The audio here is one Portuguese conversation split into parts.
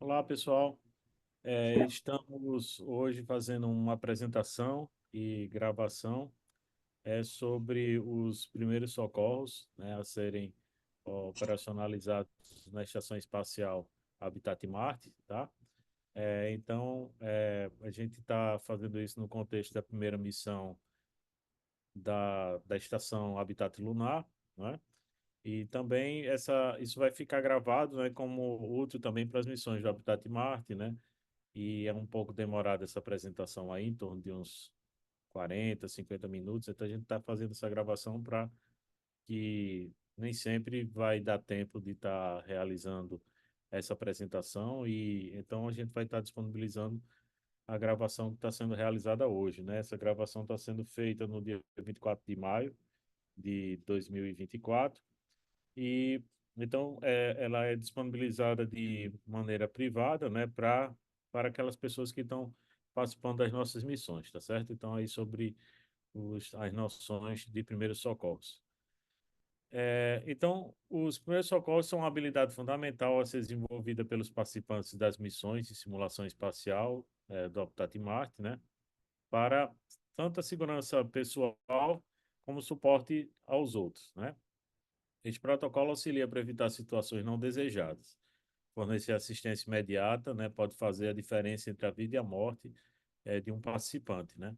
Olá, pessoal. Estamos hoje fazendo uma apresentação e gravação sobre os primeiros socorros, né, a serem operacionalizados na Estação Espacial Habitat Marte, tá? A gente está fazendo isso no contexto da primeira missão da Estação Habitat Lunar, né? E também isso vai ficar gravado, né, como útil também para as missões do Habitat Marte, né? E é um pouco demorada essa apresentação aí, em torno de uns 40, 50 minutos. Então a gente está fazendo essa gravação para que nem sempre vai dar tempo de estar realizando essa apresentação e então a gente vai estar disponibilizando a gravação que está sendo realizada hoje, né? Essa gravação está sendo feita no dia 24 de maio de 2024 e então ela é disponibilizada de maneira privada, né, para aquelas pessoas que estão participando das nossas missões, tá certo? Então aí sobre as noções de primeiros socorros. Então, os primeiros socorros são uma habilidade fundamental a ser desenvolvida pelos participantes das missões de simulação espacial do Habitat Marte, né, para tanto a segurança pessoal como suporte aos outros, né? Este protocolo auxilia para evitar situações não desejadas. Fornecer assistência imediata, né, pode fazer a diferença entre a vida e a morte de um participante, né?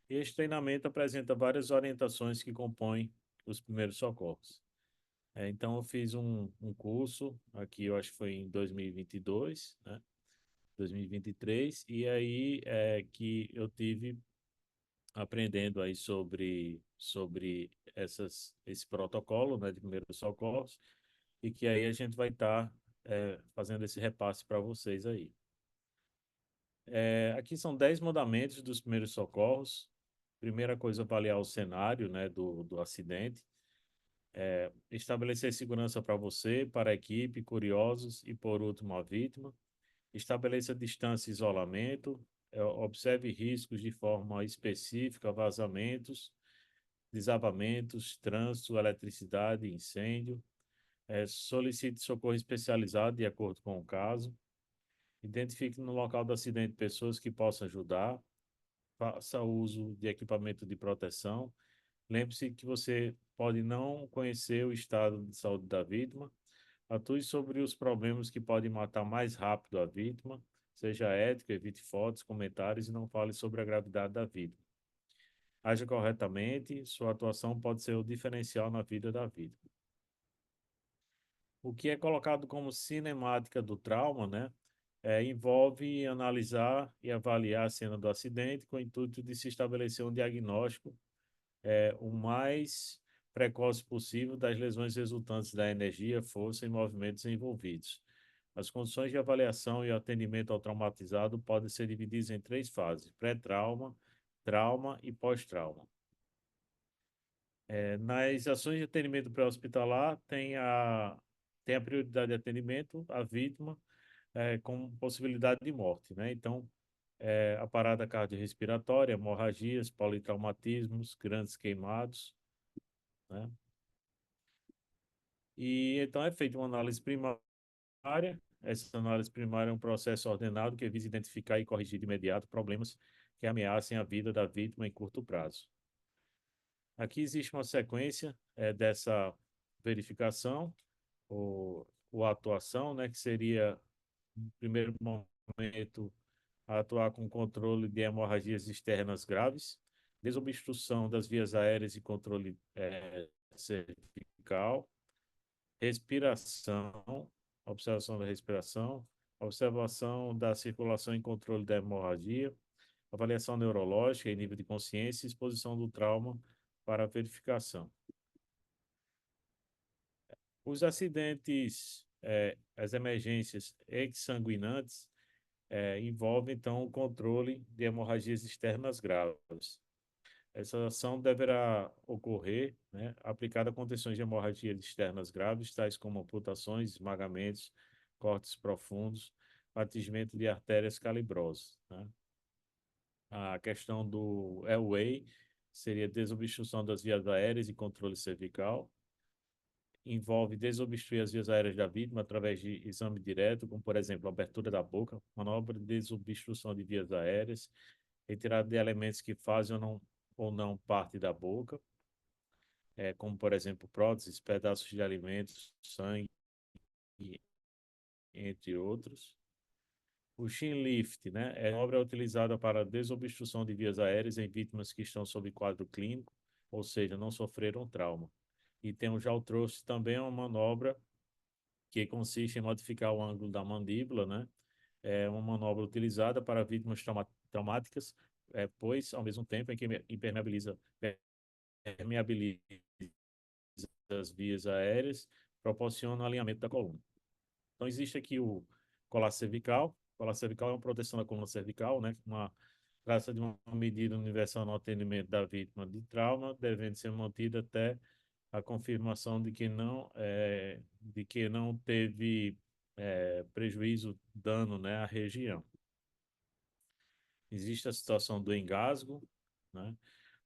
Este treinamento apresenta várias orientações que compõem os primeiros socorros. Então, eu fiz um curso aqui, eu acho que foi em 2022, né? 2023, e aí que eu tive aprendendo aí sobre esse protocolo, né, de primeiros socorros, e que aí a gente vai estar fazendo esse repasse para vocês aí. Aqui são 10 mandamentos dos primeiros socorros. Primeira coisa, avaliar o cenário, né, do acidente. Estabelecer segurança para você, para a equipe, curiosos e, por último, a vítima. Estabeleça distância e isolamento. Observe riscos de forma específica, vazamentos, desabamentos, trânsito, eletricidade, incêndio. Solicite socorro especializado de acordo com o caso. Identifique no local do acidente pessoas que possam ajudar. Faça uso de equipamento de proteção. Lembre-se que você pode não conhecer o estado de saúde da vítima. Atue sobre os problemas que podem matar mais rápido a vítima. Seja ético, evite fotos, comentários e não fale sobre a gravidade da vítima. Haja corretamente, sua atuação pode ser o diferencial na vida da vítima. O que é colocado como cinemática do trauma, né? Envolve analisar e avaliar a cena do acidente com o intuito de se estabelecer um diagnóstico o mais precoce possível das lesões resultantes da energia, força e movimentos envolvidos. As condições de avaliação e atendimento ao traumatizado podem ser divididas em três fases: pré-trauma, trauma e pós-trauma. Nas ações de atendimento pré-hospitalar, tem a prioridade de atendimento à vítima com possibilidade de morte, né? Então, a parada cardiorrespiratória, hemorragias, politraumatismos, grandes queimados, né? E então é feita uma análise primária. Essa análise primária é um processo ordenado que visa identificar e corrigir de imediato problemas que ameacem a vida da vítima em curto prazo. Aqui existe uma sequência dessa verificação ou atuação, né, que seria, no primeiro momento, atuar com controle de hemorragias externas graves, desobstrução das vias aéreas e controle cervical, respiração, observação da respiração, observação da circulação e controle da hemorragia, avaliação neurológica e nível de consciência e exposição do trauma para verificação. Os acidentes, as emergências exsanguinantes, envolvem, então, o controle de hemorragias externas graves. Essa ação deverá ocorrer, né, aplicada a condições de hemorragias externas graves, tais como amputações, esmagamentos, cortes profundos, atingimento de artérias calibrosas, né? A questão do airway seria desobstrução das vias aéreas e controle cervical. envolve desobstruir as vias aéreas da vítima através de exame direto, como, por exemplo, a abertura da boca, manobra de desobstrução de vias aéreas, retirada de elementos que fazem ou não parte da boca, como, por exemplo, próteses, pedaços de alimentos, sangue, entre outros. O chin lift, né, é uma obra utilizada para desobstrução de vias aéreas em vítimas que estão sob quadro clínico, ou seja, não sofreram trauma. E tem o jaw thrust, também é uma manobra que consiste em modificar o ângulo da mandíbula, né? É uma manobra utilizada para vítimas traumáticas, pois, ao mesmo tempo em que permeabiliza as vias aéreas, proporciona o alinhamento da coluna. Então, existe aqui o colar cervical. O colar cervical é uma proteção da coluna cervical, né? Trata de uma medida universal no atendimento da vítima de trauma, devendo ser mantida até a confirmação de que não teve prejuízo, dano, né, à região. Existe a situação do engasgo, né?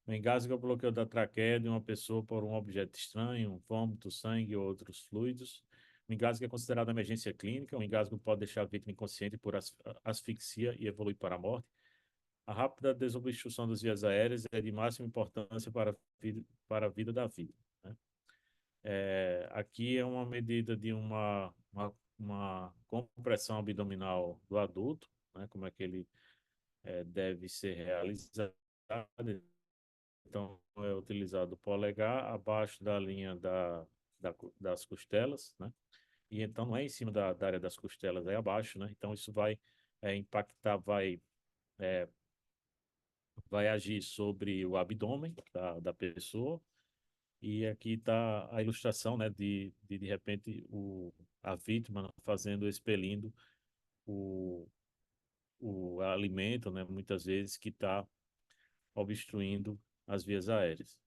O engasgo é o bloqueio da traqueia de uma pessoa por um objeto estranho, um vômito, sangue ou outros fluidos. O engasgo é considerado emergência clínica. O engasgo pode deixar a vítima inconsciente por asfixia e evoluir para a morte. A rápida desobstrução das vias aéreas é de máxima importância para a vida da vítima, né? Aqui é uma medida de uma compressão abdominal do adulto, né? Como é que ele deve ser realizado. Então, é utilizado o polegar abaixo da linha das costelas, né? E então não é em cima da área das costelas, é abaixo, né? Então, isso vai impactar, vai agir sobre o abdômen da pessoa. E aqui está a ilustração, né, de repente, a vítima fazendo, expelindo o, o alimento, né, muitas vezes, que está obstruindo as vias aéreas.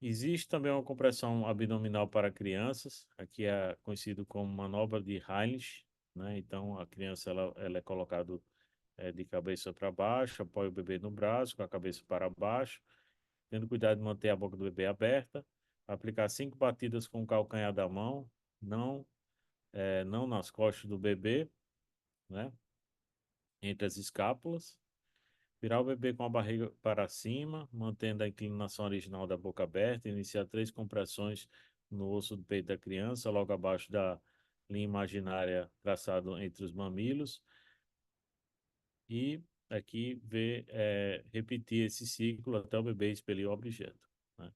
Existe também uma compressão abdominal para crianças, aqui é conhecido como manobra de Heinrich, né? Então, a criança ela é colocada de cabeça para baixo, apoia o bebê no braço, com a cabeça para baixo, tendo cuidado de manter a boca do bebê aberta, aplicar 5 batidas com o calcanhar da mão, não, não nas costas do bebê, né? Entre as escápulas, virar o bebê com a barriga para cima, mantendo a inclinação original da boca aberta, iniciar 3 compressões no osso do peito da criança, logo abaixo da linha imaginária traçada entre os mamilos, e aqui repetir esse ciclo até o bebê expelir o objeto, né?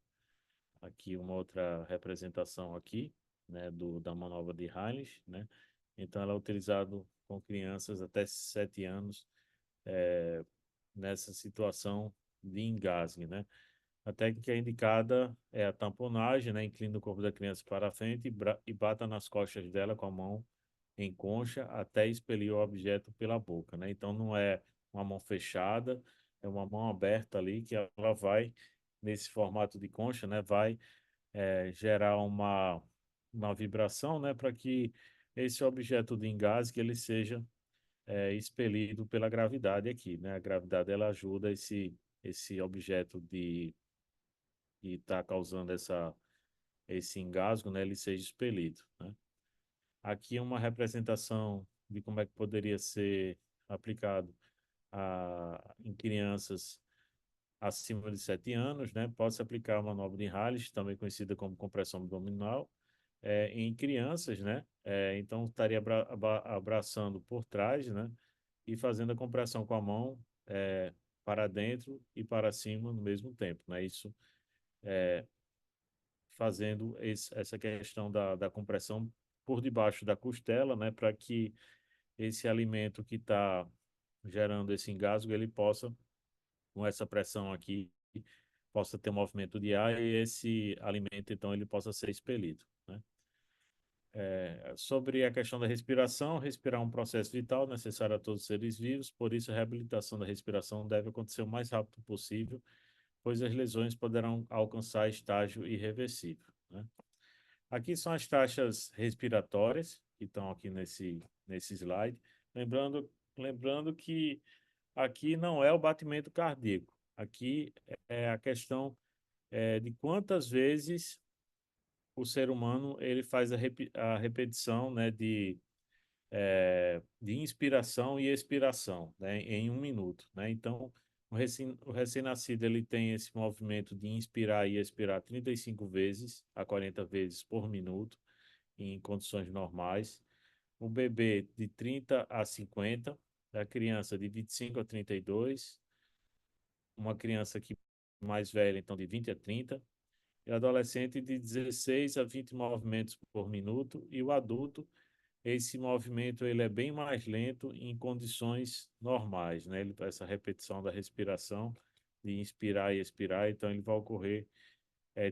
Aqui uma outra representação aqui, né, da manobra de Heinrich, né? Então ela é utilizada com crianças até 7 anos nessa situação de engasgue, né? A técnica indicada é a tamponagem, né? Inclina o corpo da criança para a frente e bata nas costas dela com a mão em concha até expelir o objeto pela boca, né? Então não é uma mão fechada, é uma mão aberta ali que ela vai nesse formato de concha, né? Vai gerar uma vibração, né? Para que esse objeto de engasgue ele seja expelido pela gravidade aqui, né? A gravidade ela ajuda esse objeto de estar causando esse engasgo, né? Ele seja expelido, né? Aqui é uma representação de como é que poderia ser aplicado em crianças acima de 7 anos, né? Pode-se aplicar a manobra de Hales, também conhecida como compressão abdominal, em crianças, né? Então, estaria abraçando por trás, né? E fazendo a compressão com a mão para dentro e para cima no mesmo tempo, né? Isso fazendo essa questão da compressão por debaixo da costela, né? Para que esse alimento que está gerando esse engasgo, ele possa, com essa pressão aqui, possa ter um movimento de ar e esse alimento, então, ele possa ser expelido, né? Sobre a questão da respiração, respirar é um processo vital necessário a todos os seres vivos, por isso a reabilitação da respiração deve acontecer o mais rápido possível, pois as lesões poderão alcançar estágio irreversível, né? Aqui são as taxas respiratórias, que estão aqui nesse slide. Lembrando que aqui não é o batimento cardíaco, aqui é a questão de quantas vezes o ser humano ele faz a repetição, né, de inspiração e expiração, né, em 1 minuto, né? Então, o recém-nascido ele tem esse movimento de inspirar e expirar 35 vezes a 40 vezes por minuto, em condições normais. O bebê de 30 a 50, a criança de 25 a 32, uma criança que mais velha, então de 20 a 30, e o adolescente de 16 a 20 movimentos por minuto, e o adulto, esse movimento ele é bem mais lento em condições normais, né? Essa repetição da respiração, de inspirar e expirar, então ele vai ocorrer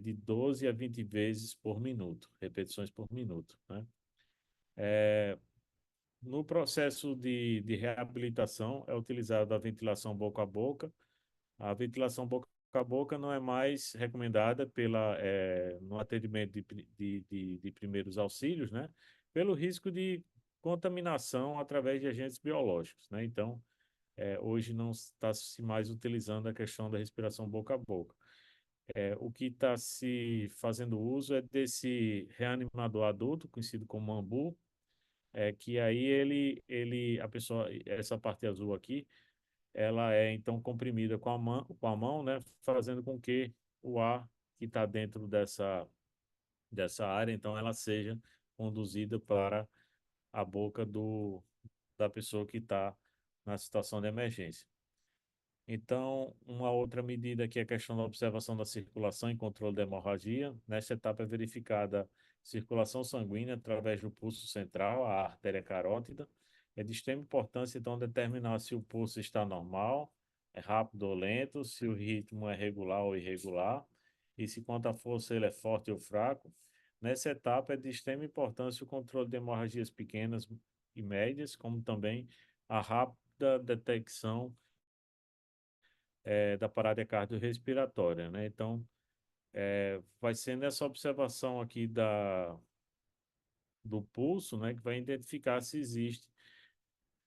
de 12 a 20 vezes por minuto, repetições por minuto, né? No processo de reabilitação, é utilizada a ventilação boca a boca. A ventilação boca a boca não é mais recomendada no atendimento de primeiros auxílios, né? Pelo risco de contaminação através de agentes biológicos, né? Então, hoje não está se mais utilizando a questão da respiração boca a boca. O que está se fazendo uso é desse reanimador adulto, conhecido como AMBU, que aí a pessoa, essa parte azul aqui, ela é então comprimida com a mão, né, fazendo com que o ar que está dentro dessa área, então ela seja conduzida para a boca da pessoa que está na situação de emergência. Então, uma outra medida aqui é a questão da observação da circulação e controle da hemorragia. Nesta etapa é verificada circulação sanguínea através do pulso central, a artéria carótida. É de extrema importância, então, determinar se o pulso está normal, é rápido ou lento, se o ritmo é regular ou irregular, e se quanto à força ele é forte ou fraco. Nessa etapa é de extrema importância o controle de hemorragias pequenas e médias, como também a rápida detecção da parada cardiorrespiratória, né? Então, vai ser nessa observação aqui do pulso, né, que vai identificar se existe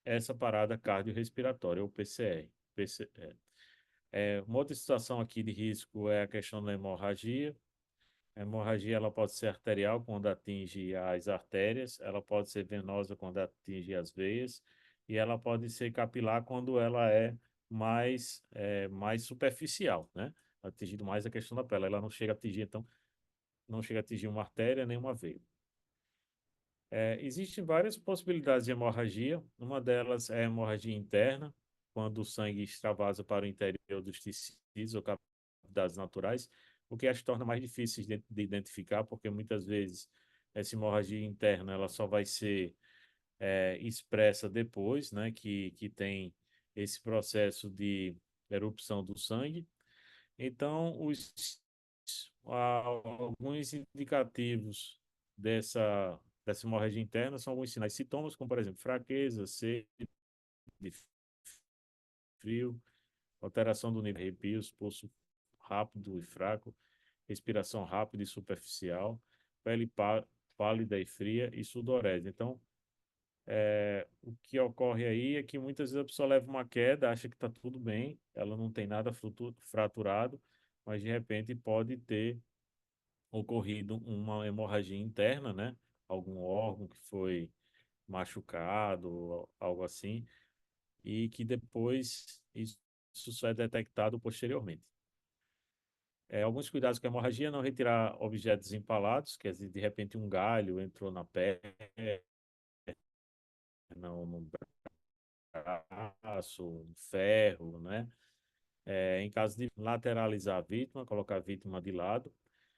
essa parada cardiorrespiratória, ou PCR. Uma outra situação aqui de risco é a questão da hemorragia. A hemorragia ela pode ser arterial quando atinge as artérias, ela pode ser venosa quando atinge as veias, e ela pode ser capilar quando ela é mais superficial, né? Atingindo mais a questão da pele. Ela não chega a atingir, então, não chega a atingir uma artéria nem uma veia. Existem várias possibilidades de hemorragia. Uma delas é a hemorragia interna, quando o sangue extravasa para o interior dos tecidos ou cavidades naturais, o que as torna mais difíceis de identificar, porque muitas vezes essa hemorragia interna ela só vai ser expressa depois, né, que tem esse processo de erupção do sangue. Então, alguns indicativos dessa hemorragia interna são alguns sinais, sintomas, como, por exemplo, fraqueza, sede, frio, alteração do nível de arrepios, pulso rápido e fraco, respiração rápida e superficial, pele pálida e fria e sudorese. Então, o que ocorre aí é que muitas vezes a pessoa leva uma queda, acha que está tudo bem, ela não tem nada fraturado, mas de repente pode ter ocorrido uma hemorragia interna, né? Algum órgão que foi machucado, algo assim, e que depois isso só é detectado posteriormente. Alguns cuidados com a hemorragia: não retirar objetos empalados, quer dizer, de repente um galho entrou na pele, no braço, um ferro, né? Em caso de lateralizar a vítima, colocar a vítima de lado.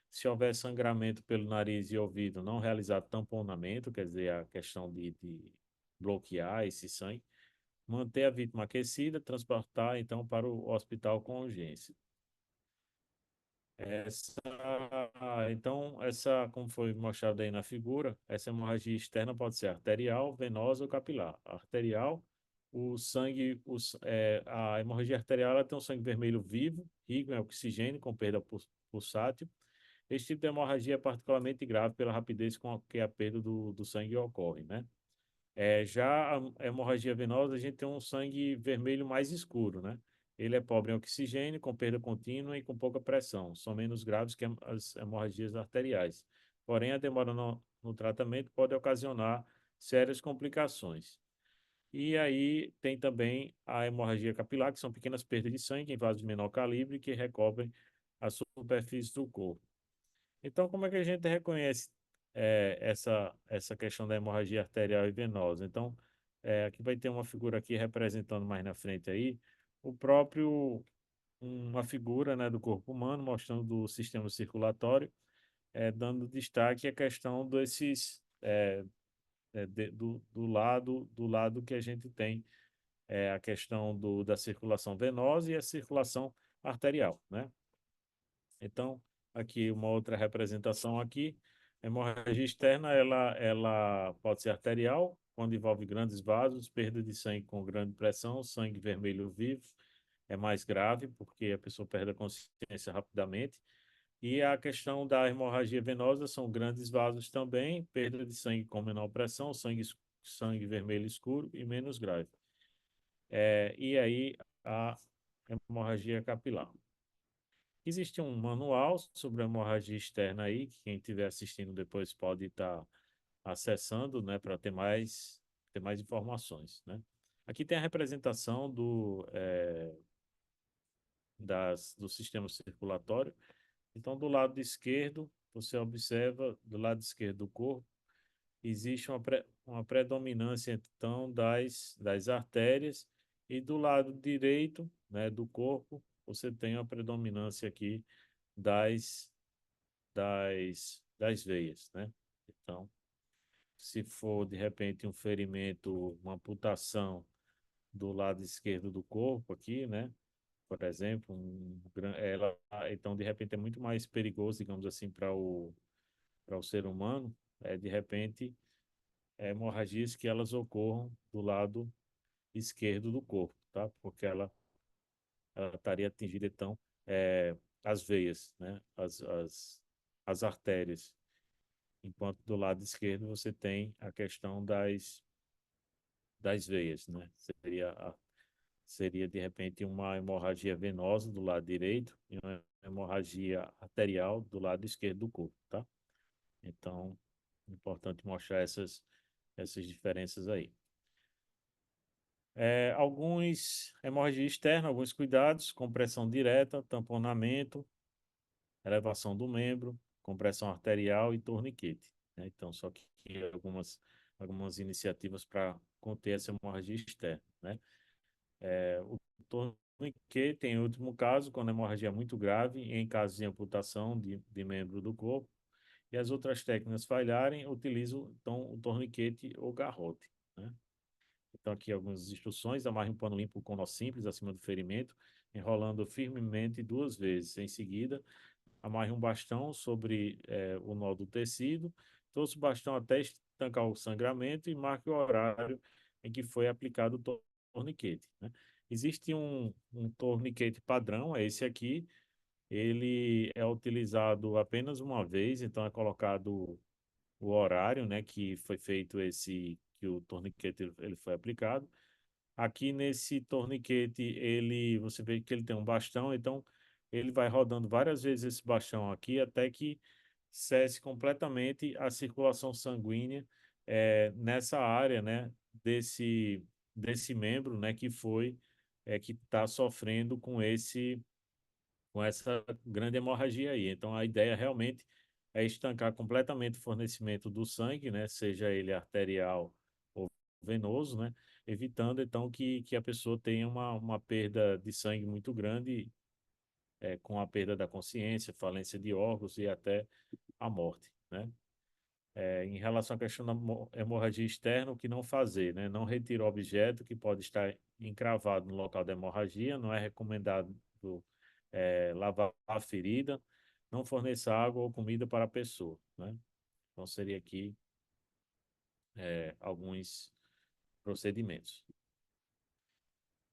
Se houver sangramento pelo nariz e ouvido, não realizar tamponamento, quer dizer, a questão de bloquear esse sangue. Manter a vítima aquecida, transportar então para o hospital com urgência. Essa, como foi mostrado aí na figura, essa hemorragia externa pode ser arterial, venosa ou capilar. A arterial, o sangue, a hemorragia arterial ela tem um sangue vermelho vivo, rico em oxigênio, com perda pulsátil. Esse tipo de hemorragia é particularmente grave pela rapidez com que a perda do sangue ocorre, né? Já a hemorragia venosa, a gente tem um sangue vermelho mais escuro, né? Ele é pobre em oxigênio, com perda contínua e com pouca pressão. São menos graves que as hemorragias arteriais. porém a demora no tratamento pode ocasionar sérias complicações. E aí tem também a hemorragia capilar, que são pequenas perdas de sangue em vasos de menor calibre que recobrem a superfície do corpo. Então, como é que a gente reconhece essa questão da hemorragia arterial e venosa? Então, aqui vai ter uma figura aqui representando mais na frente aí o próprio uma figura, né, do corpo humano mostrando o sistema circulatório, dando destaque à questão desses do lado que a gente tem a questão da circulação venosa e a circulação arterial, né? Então, aqui uma outra representação aqui, a hemorragia externa, ela pode ser arterial, quando envolve grandes vasos, perda de sangue com grande pressão, sangue vermelho vivo, é mais grave, porque a pessoa perde a consciência rapidamente. E a questão da hemorragia venosa são grandes vasos também, perda de sangue com menor pressão, sangue vermelho escuro e menos grave. E aí a hemorragia capilar. Existe um manual sobre a hemorragia externa aí, que quem estiver assistindo depois pode estar acessando, né, para ter mais informações, né? Aqui tem a representação do sistema circulatório. Então, do lado esquerdo, você observa, do lado esquerdo do corpo, existe uma predominância, então, das artérias, e do lado direito, né, do corpo, você tem a predominância aqui das, das veias, né? Então, se for, de repente, um ferimento, uma amputação do lado esquerdo do corpo aqui, né? Por exemplo, então, de repente, é muito mais perigoso, digamos assim, para o ser humano, de repente, hemorragias que elas ocorram do lado esquerdo do corpo, tá? Porque ela estaria atingida, então, as veias, né? As artérias. Enquanto do lado esquerdo você tem a questão das veias, né? Seria, de repente, uma hemorragia venosa do lado direito e uma hemorragia arterial do lado esquerdo do corpo, tá? Então, é importante mostrar essas diferenças aí. Alguns hemorragia externa, alguns cuidados, compressão direta, tamponamento, elevação do membro, compressão arterial e torniquete, né? Então, só que algumas iniciativas para conter essa hemorragia externa, né? O torniquete, em último caso, quando a hemorragia é muito grave, em caso de amputação de membro do corpo, e as outras técnicas falharem, utilizam então o torniquete ou garrote, né? Então, aqui algumas instruções: amarre um pano limpo com nó simples acima do ferimento, enrolando firmemente 2 vezes. Em seguida, amarre um bastão sobre o nó do tecido, torça o bastão até estancar o sangramento e marque o horário em que foi aplicado o torniquete, né? Existe um torniquete padrão, é esse aqui. Ele é utilizado apenas uma vez, então é colocado o horário, né, que foi feito que o torniquete ele foi aplicado. Aqui nesse torniquete, você vê que ele tem um bastão, então ele vai rodando várias vezes esse bastão aqui até que cesse completamente a circulação sanguínea nessa área, né, desse membro, né, que está sofrendo com essa grande hemorragia aí. Então a ideia realmente é estancar completamente o fornecimento do sangue, né, seja ele arterial ou venoso, né, evitando então que a pessoa tenha uma perda de sangue muito grande, com a perda da consciência, falência de órgãos e até a morte, né? Em relação à questão da hemorragia externa, o que não fazer, né? Não retira o objeto que pode estar encravado no local da hemorragia, não é recomendado lavar a ferida, não forneça água ou comida para a pessoa, né? Então, seria aqui alguns procedimentos.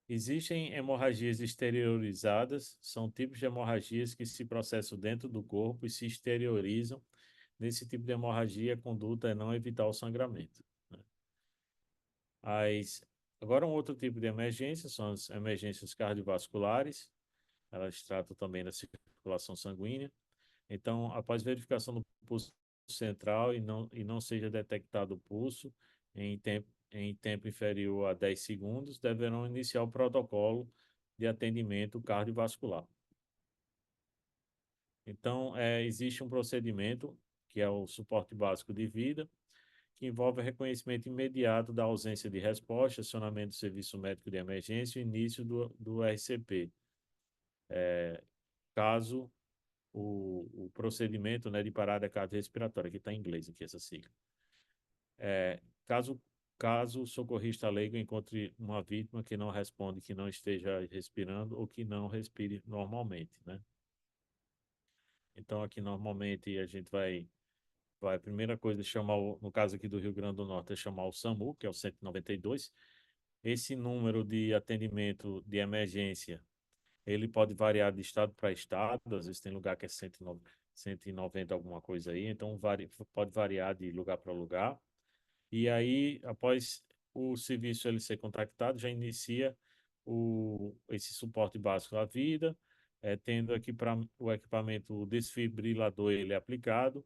Existem hemorragias exteriorizadas, são tipos de hemorragias que se processam dentro do corpo e se exteriorizam. Nesse tipo de hemorragia, a conduta é não evitar o sangramento, né? As, Agora, um outro tipo de emergência são as emergências cardiovasculares. Elas tratam também da circulação sanguínea. Então, após verificação do pulso central e não seja detectado o pulso em tempo inferior a 10 segundos, deverão iniciar o protocolo de atendimento cardiovascular. Então, existe um procedimento, que é o suporte básico de vida, que envolve o reconhecimento imediato da ausência de resposta, acionamento do serviço médico de emergência e início do RCP, caso o procedimento, né, de parada cardiorrespiratória, que está em inglês aqui essa sigla. É, caso, caso o socorrista leigo encontre uma vítima que não responde, que não esteja respirando ou que não respire normalmente, né? Então, aqui normalmente a gente a primeira coisa é chamar, no caso aqui do Rio Grande do Norte, é chamar o SAMU, que é o 192. Esse número de atendimento de emergência, ele pode variar de estado para estado, às vezes tem lugar que é 190, 190 alguma coisa aí, então pode variar de lugar para lugar. E aí, após o serviço ele ser contactado, já inicia esse suporte básico à vida, tendo aqui para o equipamento o desfibrilador ele é aplicado,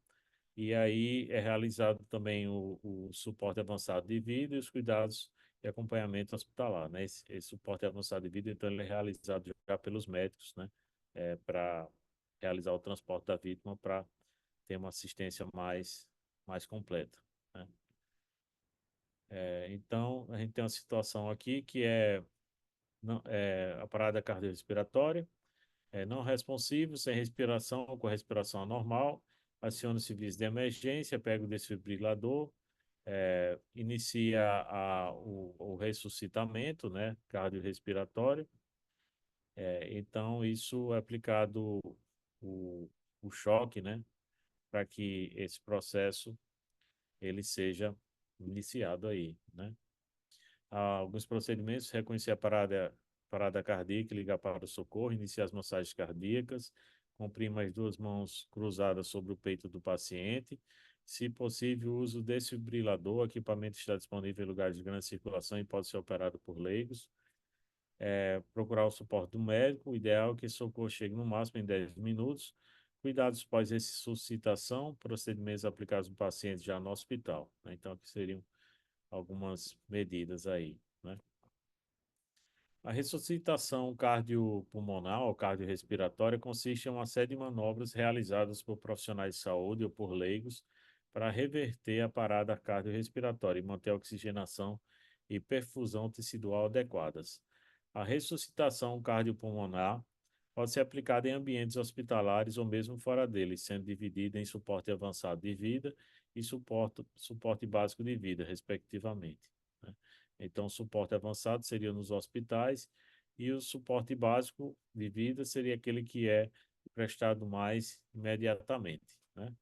e aí é realizado também o suporte avançado de vida e os cuidados e acompanhamento hospitalar, né? Esse suporte avançado de vida, então, ele é realizado já pelos médicos, né? Para realizar o transporte da vítima para ter uma assistência mais completa, né? Então, a gente tem uma situação aqui que a parada cardiorrespiratória, não responsivo, sem respiração, com respiração anormal, aciona o serviço de emergência, pega o desfibrilador, inicia o ressuscitamento, né, cardiorrespiratório. Então, isso é aplicado o, o choque, né, para que esse processo ele seja iniciado aí, né? Alguns procedimentos, reconhecer a parada cardíaca, ligar para o socorro, iniciar as massagens cardíacas, comprima as duas mãos cruzadas sobre o peito do paciente. Se possível, uso desfibrilador. O equipamento está disponível em lugares de grande circulação e pode ser operado por leigos. Procurar o suporte do médico. O ideal é que o socorro chegue no máximo em 10 minutos. Cuidados pós-ressuscitação, procedimentos aplicados no paciente já no hospital, né? Então, aqui seriam algumas medidas aí, né? A ressuscitação cardiopulmonar ou cardiorrespiratória consiste em uma série de manobras realizadas por profissionais de saúde ou por leigos para reverter a parada cardiorrespiratória e manter a oxigenação e perfusão tecidual adequadas. A ressuscitação cardiopulmonar pode ser aplicada em ambientes hospitalares ou mesmo fora deles, sendo dividida em suporte avançado de vida e suporte básico de vida, respectivamente, né? Então, o suporte avançado seria nos hospitais e o suporte básico de vida seria aquele que é prestado mais imediatamente, né?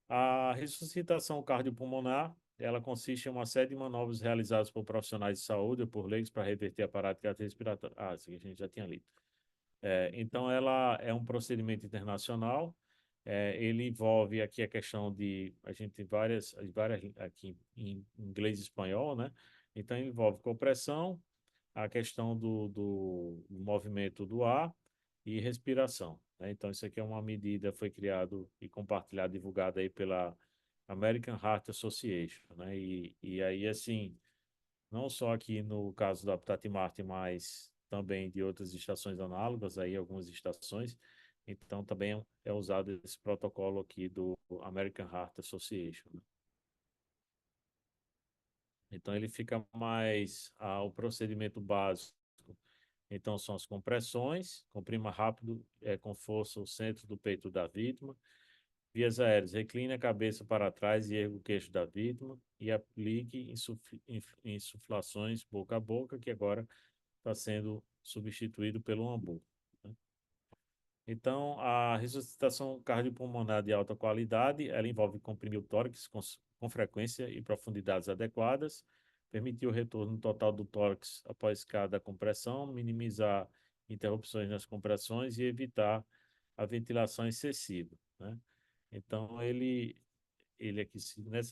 A ressuscitação cardiopulmonar, ela consiste em uma série de manobras realizadas por profissionais de saúde ou por leigos para reverter a parada cardiorrespiratória. Isso aqui a gente já tinha lido. Então, ela é um procedimento internacional. Ele envolve aqui a questão de. A gente tem várias aqui em inglês e espanhol, né? Então, ele envolve compressão, a questão do movimento do ar e respiração, né? Então, isso aqui é uma medida, foi criado e compartilhado, divulgado aí pela American Heart Association, né? E aí, assim, não só aqui no caso da Aptati Martin, mas também de outras estações análogas, aí algumas estações. Então, também é usado esse protocolo aqui do American Heart Association, né? Então, ele fica mais o procedimento básico. Então, são as compressões, comprima rápido, com força o centro do peito da vítima. Vias aéreas, recline a cabeça para trás e erga o queixo da vítima e aplique insuflações boca a boca, que agora está sendo substituído pelo ambu, né? Então, a ressuscitação cardiopulmonar de alta qualidade, ela envolve comprimir o tórax com frequência e profundidades adequadas, permitir o retorno total do tórax após cada compressão, minimizar interrupções nas compressões e evitar a ventilação excessiva, né? Então, ele aqui,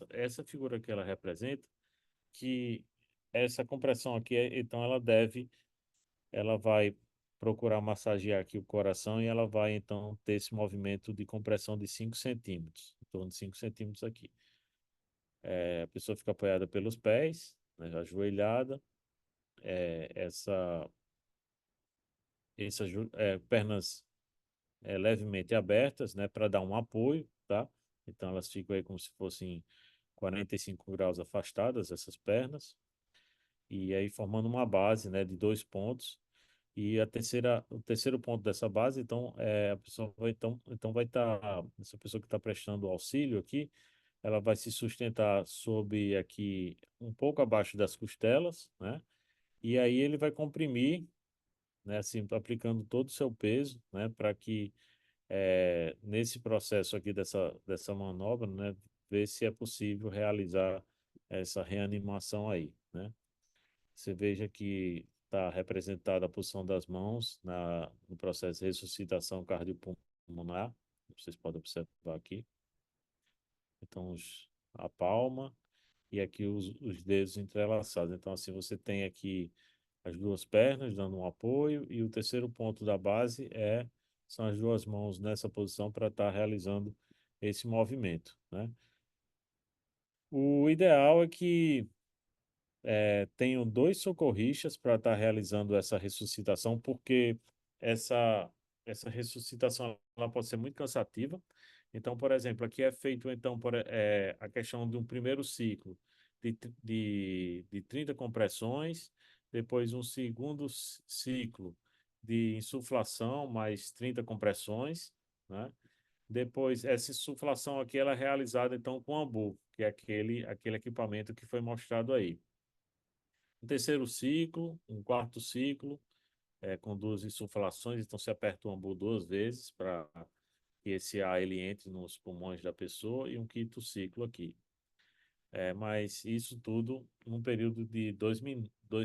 essa figura que ela representa, que essa compressão aqui, então ela vai procurar massagear aqui o coração e ela vai então ter esse movimento de compressão de 5 centímetros, em torno de 5 centímetros aqui. A pessoa fica apoiada pelos pés, né, ajoelhada, essa, pernas levemente abertas, né, para dar um apoio, tá? Então elas ficam aí como se fossem 45 graus afastadas, essas pernas, e aí formando uma base, né, de 2 pontos. E o terceiro ponto dessa base, então, a pessoa vai, então vai estar, essa pessoa que está prestando auxílio aqui, ela vai se sustentar sob aqui, um pouco abaixo das costelas, né? E aí ele vai comprimir, né, assim, aplicando todo o seu peso, né, para que nesse processo aqui dessa manobra, né, ver se é possível realizar essa reanimação aí, né? Você veja que está representada a posição das mãos no processo de ressuscitação cardiopulmonar. Vocês podem observar aqui. Então, a palma e aqui os dedos entrelaçados. Então, assim, você tem aqui as duas pernas dando um apoio e o terceiro ponto da base são as duas mãos nessa posição para estar realizando esse movimento, né? O ideal é que tenho dois socorristas para estar realizando essa ressuscitação, porque essa, essa ressuscitação ela pode ser muito cansativa. Então, por exemplo, aqui é feito então a questão de um primeiro ciclo de 30 compressões, depois um segundo ciclo de insuflação, mais 30 compressões, né? Depois, essa insuflação aqui ela é realizada então com ambu, que é aquele equipamento que foi mostrado aí. Um terceiro ciclo, um quarto ciclo, com duas insuflações, então se aperta o ambu 2 vezes para que esse ar ele entre nos pulmões da pessoa, e um quinto ciclo aqui. Mas isso tudo num período de 2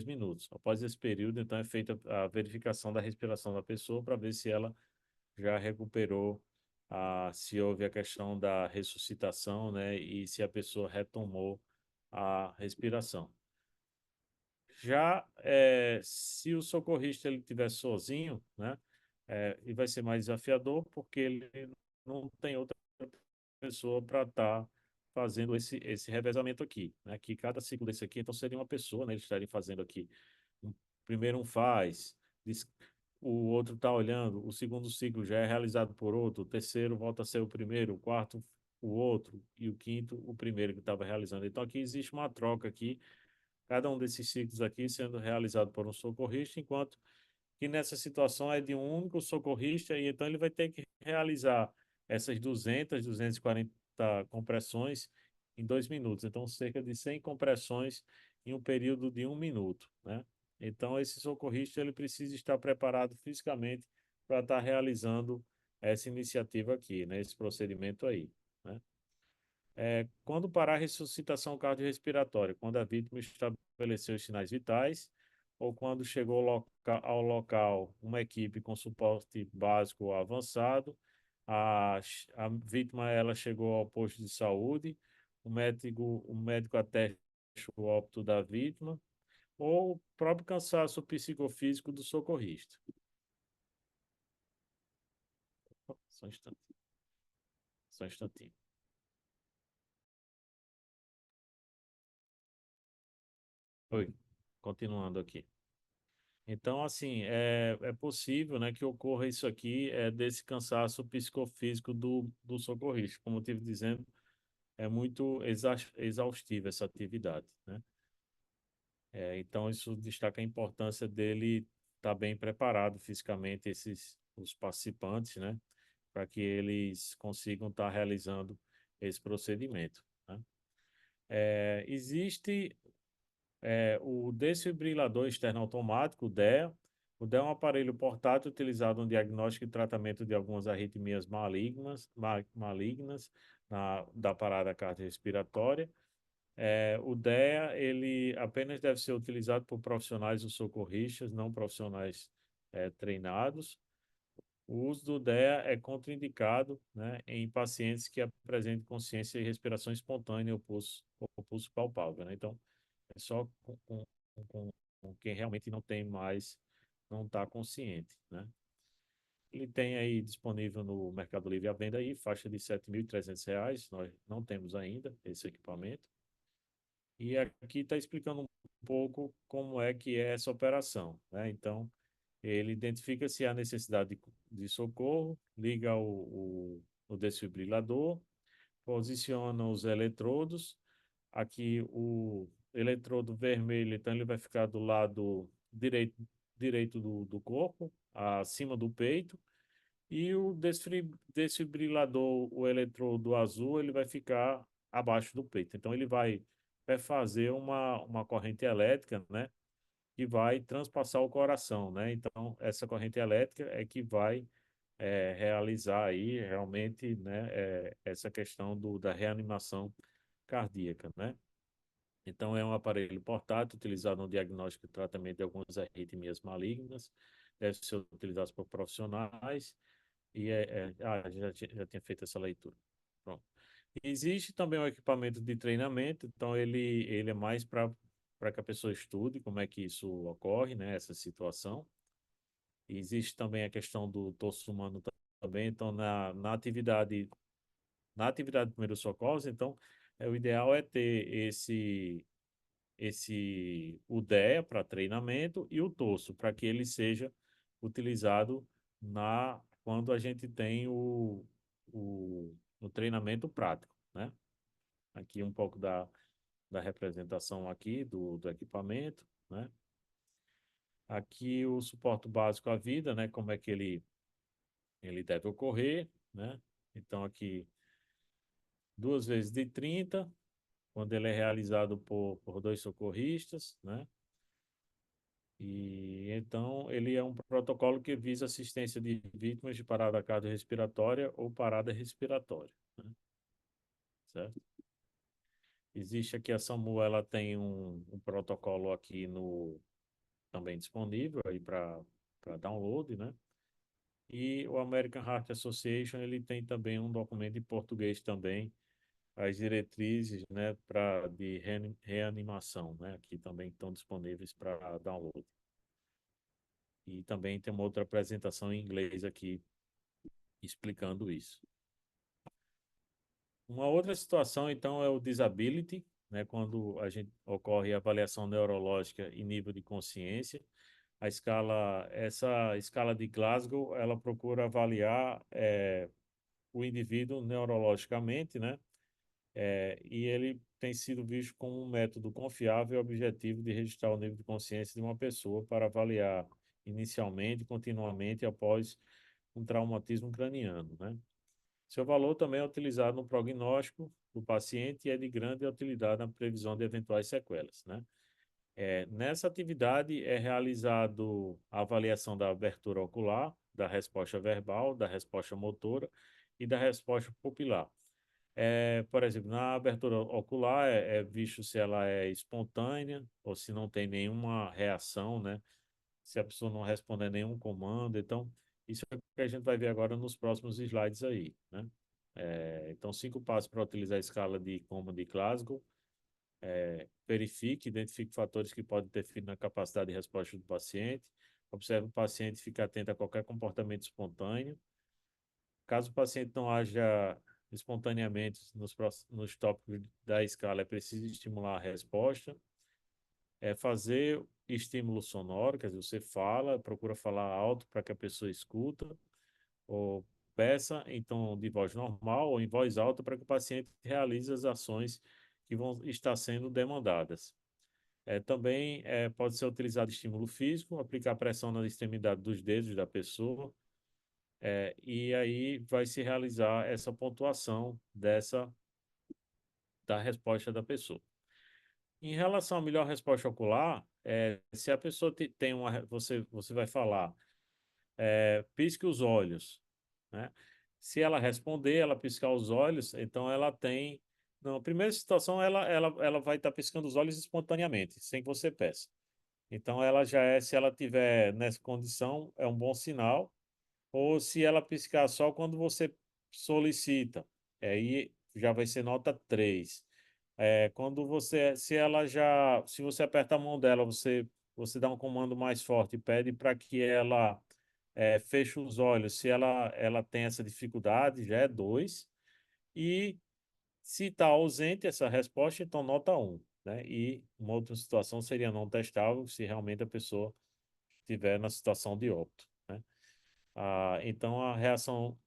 minutos. Após esse período, então, é feita a verificação da respiração da pessoa para ver se ela já recuperou, se houve a questão da ressuscitação, né, e se a pessoa retomou a respiração. Já se o socorrista ele estiver sozinho, né, e vai ser mais desafiador porque ele não tem outra pessoa para estar fazendo esse revezamento aqui, né? Que cada ciclo desse aqui, então seria uma pessoa, né? Eles estarem fazendo aqui. Primeiro um faz, o outro está olhando, o segundo ciclo já é realizado por outro, o terceiro volta a ser o primeiro, o quarto o outro e o quinto o primeiro que estava realizando. Então aqui existe uma troca aqui, cada um desses ciclos aqui sendo realizado por um socorrista, enquanto que nessa situação é de um único socorrista, e então ele vai ter que realizar essas 240 compressões em 2 minutos. Então, cerca de 100 compressões em um período de 1 minuto, né? Então, esse socorrista ele precisa estar preparado fisicamente para estar realizando essa iniciativa aqui, né? Esse procedimento aí, né? Quando parar a ressuscitação cardiorrespiratória, quando a vítima estabeleceu os sinais vitais, ou quando chegou ao local uma equipe com suporte básico ou avançado, a vítima ela chegou ao posto de saúde, o médico atesta o óbito da vítima, ou o próprio cansaço psicofísico do socorrista. Só um instante. Só um instantinho. Oi, continuando aqui. Então, assim, é possível, né, que ocorra isso aqui, desse cansaço psicofísico do socorrista. Como eu estive dizendo, é muito exaustiva essa atividade, né? Então, isso destaca a importância dele estar bem preparado fisicamente, os participantes, né, para que eles consigam estar realizando esse procedimento, né? Existe o desfibrilador externo automático, o DEA. O DEA é um aparelho portátil utilizado no diagnóstico e tratamento de algumas arritmias malignas da parada cardiorrespiratória. O DEA, ele apenas deve ser utilizado por profissionais ou socorristas, não profissionais treinados. O uso do DEA é contraindicado, né, em pacientes que apresentem consciência e respiração espontânea ou pulso palpável, né? Então, é só com quem realmente não tem mais não tá consciente, né? Ele tem aí disponível no Mercado Livre à venda aí, faixa de R$ 7.300. Nós não temos ainda esse equipamento. E aqui está explicando um pouco como é que é essa operação, né? Então, ele identifica se há necessidade de socorro, liga o desfibrilador, posiciona os eletrodos. Aqui o eletrodo vermelho, então ele vai ficar do lado direito do corpo, acima do peito. E o desfibrilador, o eletrodo azul, ele vai ficar abaixo do peito. Então, ele vai fazer uma corrente elétrica, né? Que vai transpassar o coração, né? Então, essa corrente elétrica é que vai realizar aí realmente, né? Essa questão da reanimação cardíaca, né? Então, é um aparelho portátil utilizado no diagnóstico e tratamento de algumas arritmias malignas. Deve ser utilizado por profissionais já tinha feito essa leitura. Pronto. Existe também um equipamento de treinamento, então ele é mais para que a pessoa estude como é que isso ocorre, né, essa situação. E existe também a questão do torso humano também, então na atividade de primeiros socorros, então o ideal é ter esse UDEA para treinamento e o torso, para que ele seja utilizado quando a gente tem o treinamento prático, né? Aqui um pouco da representação aqui do equipamento, né? Aqui o suporte básico à vida, né? Como é que ele deve ocorrer, né? Então aqui 2 vezes de 30, quando ele é realizado por dois socorristas, né? E então ele é um protocolo que visa assistência de vítimas de parada cardiorrespiratória ou parada respiratória, né? Certo? Existe aqui a SAMU, ela tem um protocolo aqui também disponível aí para download, né? E o American Heart Association, ele tem também um documento em português também, as diretrizes, né, de reanimação, né? Aqui também estão disponíveis para download. E também tem uma outra apresentação em inglês aqui explicando isso. Uma outra situação, então, é o disability, né, quando a gente ocorre avaliação neurológica e nível de consciência. Essa escala de Glasgow, ela procura avaliar o indivíduo neurologicamente, né, e ele tem sido visto como um método confiável e objetivo de registrar o nível de consciência de uma pessoa para avaliar inicialmente, continuamente, após um traumatismo craniano, né? Seu valor também é utilizado no prognóstico do paciente e é de grande utilidade na previsão de eventuais sequelas, né? Nessa atividade é realizado a avaliação da abertura ocular, da resposta verbal, da resposta motora e da resposta pupilar. Por exemplo, na abertura ocular é visto se ela é espontânea ou se não tem nenhuma reação, né? Se a pessoa não responder nenhum comando. Então, isso é o que a gente vai ver agora nos próximos slides aí, né? Então, 5 passos para utilizar a escala de Coma de Glasgow. Verifique, identifique fatores que podem interferir na capacidade de resposta do paciente. Observe o paciente e fique atento a qualquer comportamento espontâneo. Caso o paciente não haja espontaneamente nos tópicos da escala, é preciso estimular a resposta. Fazer estímulo sonoro, quer dizer, você fala, procura falar alto para que a pessoa escuta, ou peça em tom de voz normal ou em voz alta para que o paciente realize as ações que vão estar sendo demandadas. Também pode ser utilizado estímulo físico, aplicar pressão na extremidade dos dedos da pessoa, e aí vai se realizar essa pontuação da resposta da pessoa. Em relação à melhor resposta ocular, se a pessoa tem você vai falar, pisque os olhos, né? Se ela responder, ela piscar os olhos, então ela tem. Na primeira situação, ela vai estar piscando os olhos espontaneamente, sem que você peça. Então, se ela tiver nessa condição, é um bom sinal. Ou se ela piscar só quando você solicita, aí já vai ser nota 3. Se você aperta a mão dela, você você dá um comando mais forte e pede para que ela feche os olhos. Se ela tem essa dificuldade, já é 2. E se está ausente essa resposta, então nota 1. Né? E uma outra situação seria não testável se realmente a pessoa estiver na situação de óbito. Né? Então, a reação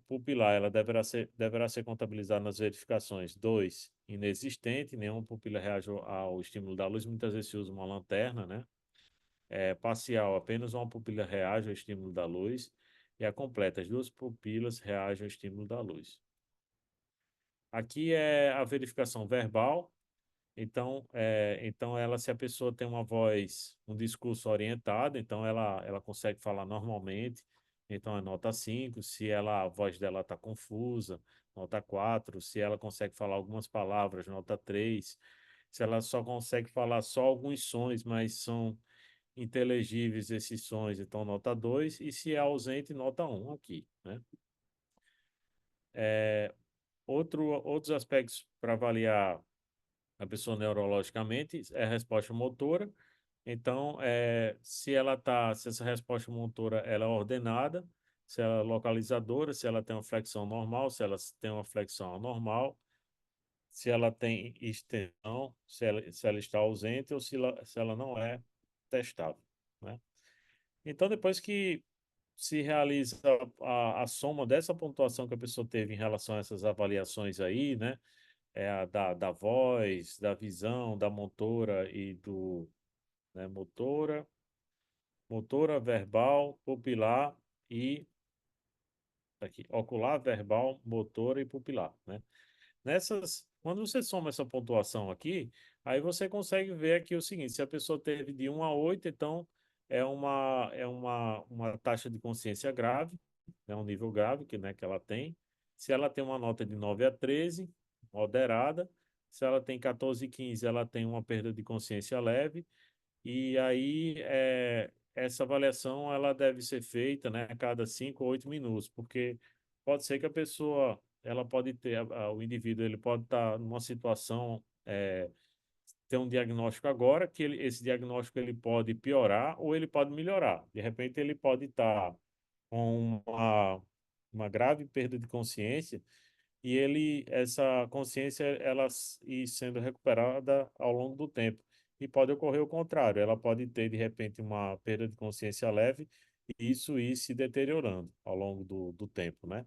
pupilar ela deverá ser contabilizada nas verificações. 2, inexistente, nenhuma pupila reage ao estímulo da luz. Muitas vezes se usa uma lanterna, né? Parcial, apenas uma pupila reage ao estímulo da luz. E a completa, as duas pupilas reagem ao estímulo da luz. Aqui é a verificação verbal. Então se a pessoa tem uma voz, um discurso orientado, então ela consegue falar normalmente, então é nota 5. Se a voz dela está confusa, nota 4. Se ela consegue falar algumas palavras, nota 3. Se ela só consegue falar só alguns sons, mas são inteligíveis esses sons, então nota 2. E se é ausente, nota 1 aqui, né? Outros aspectos para avaliar a pessoa neurologicamente é a resposta motora. Então, se essa resposta motora ela é ordenada, se ela é localizadora, se ela tem uma flexão normal, se ela tem uma flexão anormal, se ela tem extensão, se ela está ausente ou se ela não é testável, né? Então, depois que se realiza a soma dessa pontuação que a pessoa teve em relação a essas avaliações aí, né? Da voz, da visão, da motora e do, né, motora, verbal, pupilar e aqui, ocular, verbal, motora e pupilar, né? Quando você soma essa pontuação aqui, aí você consegue ver aqui o seguinte: se a pessoa teve de 1 a 8, então uma taxa de consciência grave, é um nível grave que ela tem. Se ela tem uma nota de 9 a 13, moderada. Se ela tem 14 a 15, ela tem uma perda de consciência leve. E aí, essa avaliação ela deve ser feita, né, a cada 5 ou 8 minutos, porque pode ser que a pessoa, ela pode ter, o indivíduo, ele pode estar numa situação, ter um diagnóstico agora, que esse diagnóstico ele pode piorar ou ele pode melhorar. De repente, ele pode estar com uma grave perda de consciência e essa consciência ir sendo recuperada ao longo do tempo. E pode ocorrer o contrário, ela pode ter de repente uma perda de consciência leve e isso ir se deteriorando ao longo do tempo, né?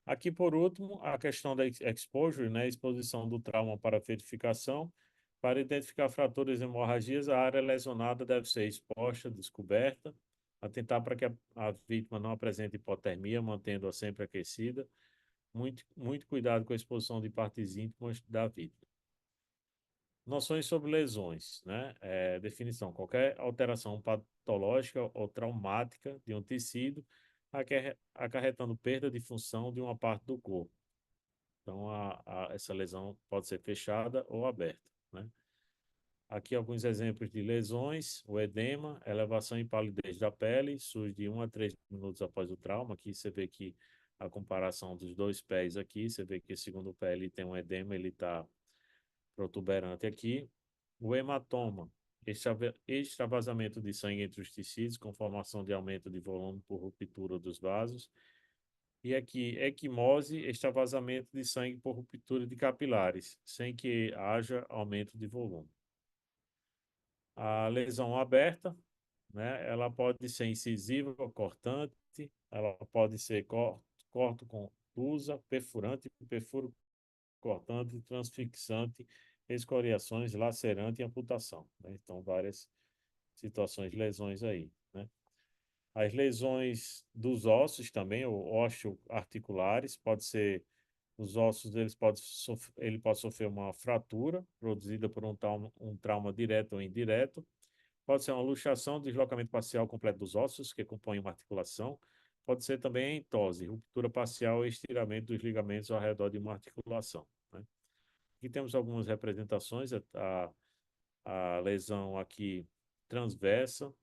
Aqui, por último, a questão da exposure, né? Exposição do trauma para verificação. Para identificar fraturas e hemorragias, a área lesionada deve ser exposta, descoberta, atentar para que a vítima não apresente hipotermia, mantendo-a sempre aquecida. Muito, muito cuidado com a exposição de partes íntimas da vítima. Noções sobre lesões, né? Definição: qualquer alteração patológica ou traumática de um tecido acarretando perda de função de uma parte do corpo. Então, essa lesão pode ser fechada ou aberta, né? Aqui alguns exemplos de lesões: o edema, elevação e palidez da pele, surge de 1 a 3 minutos após o trauma. Aqui você vê que a comparação dos dois pés aqui, você vê que o segundo pé ele tem um edema, ele está protuberante aqui. O hematoma, extravasamento de sangue entre os tecidos, com formação de aumento de volume por ruptura dos vasos. E aqui, equimose, extravasamento de sangue por ruptura de capilares, sem que haja aumento de volume. A lesão aberta, né? Ela pode ser incisiva, cortante, ela pode ser corto com contusa, perfurante, perfuro cortante, transfixante, escoriações, lacerante e amputação, né? Então, várias situações de lesões aí, né? As lesões dos ossos também, ou osteoarticulares, pode ser os ossos ele pode sofrer uma fratura produzida por um trauma direto ou indireto. Pode ser uma luxação, deslocamento parcial completo dos ossos que compõem uma articulação. Pode ser também a entose, ruptura parcial e estiramento dos ligamentos ao redor de uma articulação, né? Aqui temos algumas representações. A lesão aqui transversa,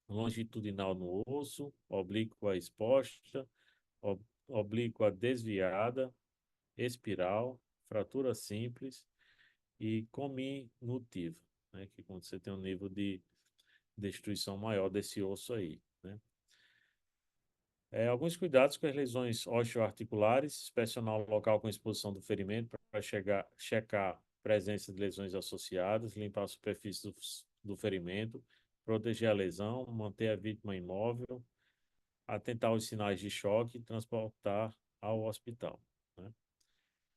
longitudinal no osso, oblíqua exposta, oblíqua desviada, espiral, fratura simples e cominutiva, né? Que quando você tem um nível de destruição maior desse osso aí, né? Alguns cuidados com as lesões osteoarticulares, inspecionar o local com exposição do ferimento para checar presença de lesões associadas, limpar a superfície do ferimento, proteger a lesão, manter a vítima imóvel, atentar aos sinais de choque e transportar ao hospital, né?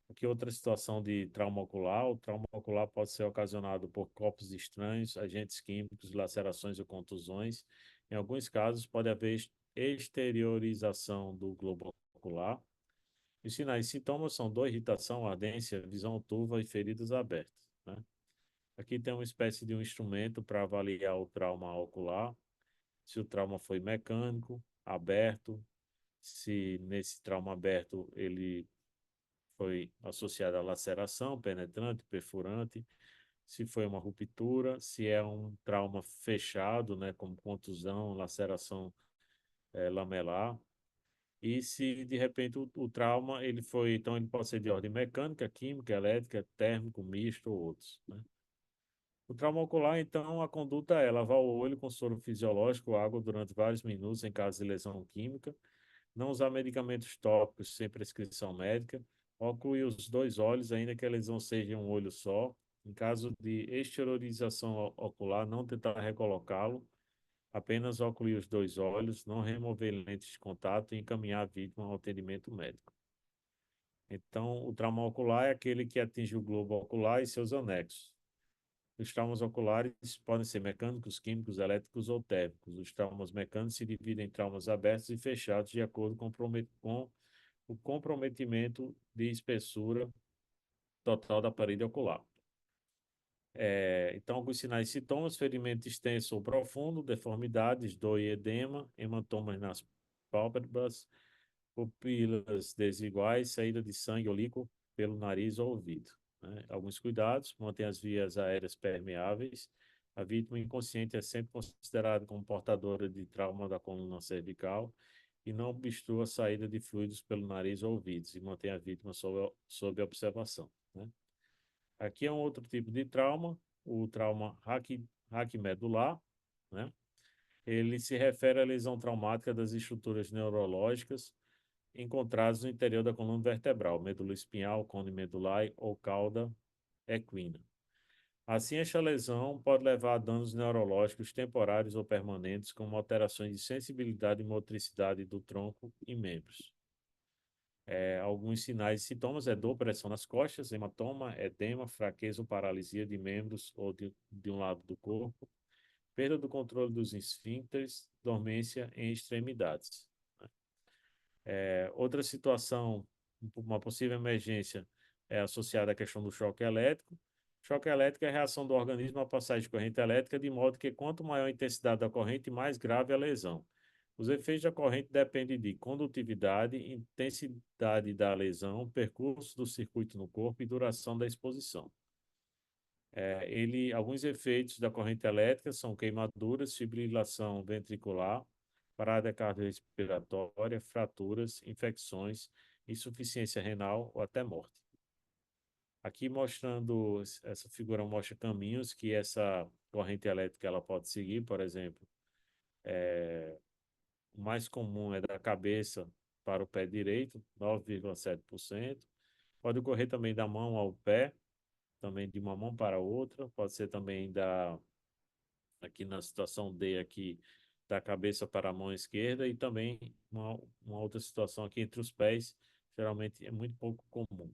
Aqui outra situação de trauma ocular. O trauma ocular pode ser ocasionado por corpos estranhos, agentes químicos, lacerações ou contusões. Em alguns casos, pode haver exteriorização do globo ocular. Os sinais e sintomas são dor, irritação, ardência, visão turva e feridas abertas, né? Aqui tem uma espécie de um instrumento para avaliar o trauma ocular, se o trauma foi mecânico, aberto, se nesse trauma aberto ele foi associado a laceração, penetrante, perfurante, se foi uma ruptura, se é um trauma fechado, né, como contusão, laceração lamelar, e se de repente o trauma ele foi, então ele pode ser de ordem mecânica, química, elétrica, térmico, misto ou outros, né? O trauma ocular, então, a conduta é lavar o olho com soro fisiológico ou água durante vários minutos em caso de lesão química, não usar medicamentos tópicos sem prescrição médica, ocluir os dois olhos, ainda que a lesão seja em um olho só. Em caso de exteriorização ocular, não tentar recolocá-lo, apenas ocluir os dois olhos, não remover lentes de contato e encaminhar a vítima ao atendimento médico. Então, o trauma ocular é aquele que atinge o globo ocular e seus anexos. Os traumas oculares podem ser mecânicos, químicos, elétricos ou térmicos. Os traumas mecânicos se dividem em traumas abertos e fechados de acordo com o comprometimento de espessura total da parede ocular. Então, alguns sinais e sintomas: ferimento extenso ou profundo, deformidades, dor e edema, hematomas nas pálpebras, pupilas desiguais, saída de sangue ou líquido pelo nariz ou ouvido, né? Alguns cuidados: manter as vias aéreas permeáveis. A vítima inconsciente é sempre considerada como portadora de trauma da coluna cervical e não obstrua a saída de fluidos pelo nariz ou ouvidos e mantém a vítima sob observação, né? Aqui é um outro tipo de trauma, o trauma raquimedular, né? Ele se refere à lesão traumática das estruturas neurológicas encontradas no interior da coluna vertebral, medula espinhal, cone medular ou cauda equina. Assim, esta lesão pode levar a danos neurológicos temporários ou permanentes, como alterações de sensibilidade e motricidade do tronco e membros. Alguns sinais e sintomas é dor, pressão nas costas, hematoma, edema, fraqueza ou paralisia de membros ou de um lado do corpo, perda do controle dos esfíncteres, dormência em extremidades. Outra situação, uma possível emergência, é associada à questão do choque elétrico. Choque elétrico é a reação do organismo à passagem de corrente elétrica, de modo que quanto maior a intensidade da corrente, mais grave a lesão. Os efeitos da corrente dependem de condutividade, intensidade da lesão, percurso do circuito no corpo e duração da exposição. Alguns efeitos da corrente elétrica são queimaduras, fibrilação ventricular, parada cardiorrespiratória, fraturas, infecções, insuficiência renal ou até morte. Aqui mostrando, essa figura mostra caminhos que essa corrente elétrica ela pode seguir, por exemplo, o mais comum é da cabeça para o pé direito, 9,7%. Pode ocorrer também da mão ao pé, também de uma mão para a outra. Pode ser também aqui na situação D, aqui, da cabeça para a mão esquerda. E também uma outra situação aqui entre os pés, geralmente é muito pouco comum.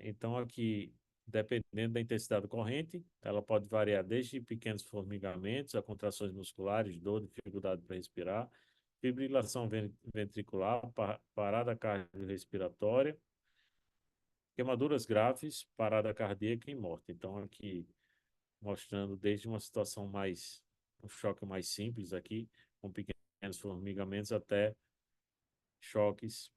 Então, aqui, dependendo da intensidade da corrente, ela pode variar desde pequenos formigamentos a contrações musculares, dor, dificuldade para respirar, fibrilação ventricular, parada cardiorrespiratória, queimaduras graves, parada cardíaca e morte. Então, aqui, mostrando desde uma situação um choque mais simples aqui, com pequenos formigamentos, até choques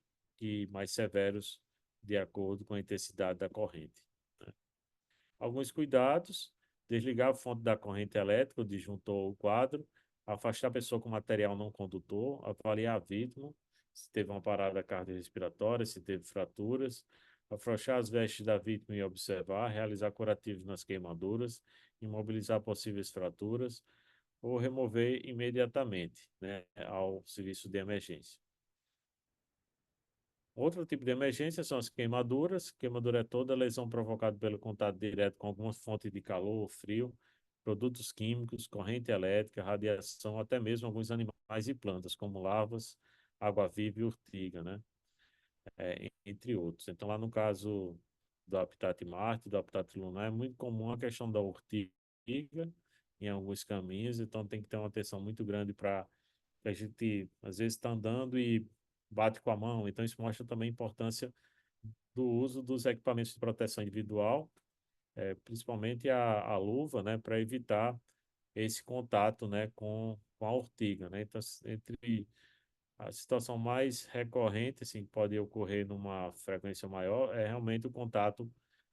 mais severos, de acordo com a intensidade da corrente, né? Alguns cuidados: desligar a fonte da corrente elétrica, o disjuntor ou o quadro, afastar a pessoa com material não condutor, avaliar a vítima, se teve uma parada cardiorrespiratória, se teve fraturas, afrouxar as vestes da vítima e observar, realizar curativos nas queimaduras, imobilizar possíveis fraturas ou remover imediatamente, né, ao serviço de emergência. Outro tipo de emergência são as queimaduras. Queimadura é toda lesão provocada pelo contato direto com alguma fonte de calor ou frio, produtos químicos, corrente elétrica, radiação, até mesmo alguns animais e plantas, como larvas, água-viva e urtiga, né? Entre outros. Então, lá no caso do Habitat Marte, do Habitat Lunar, é muito comum a questão da urtiga em alguns caminhos, então tem que ter uma atenção muito grande para a gente, às vezes, está andando e bate com a mão. Então, isso mostra também a importância do uso dos equipamentos de proteção individual, principalmente a luva, né, para evitar esse contato, né, com a ortiga, né? Então, entre a situação mais recorrente, assim, que pode ocorrer numa frequência maior, é realmente o contato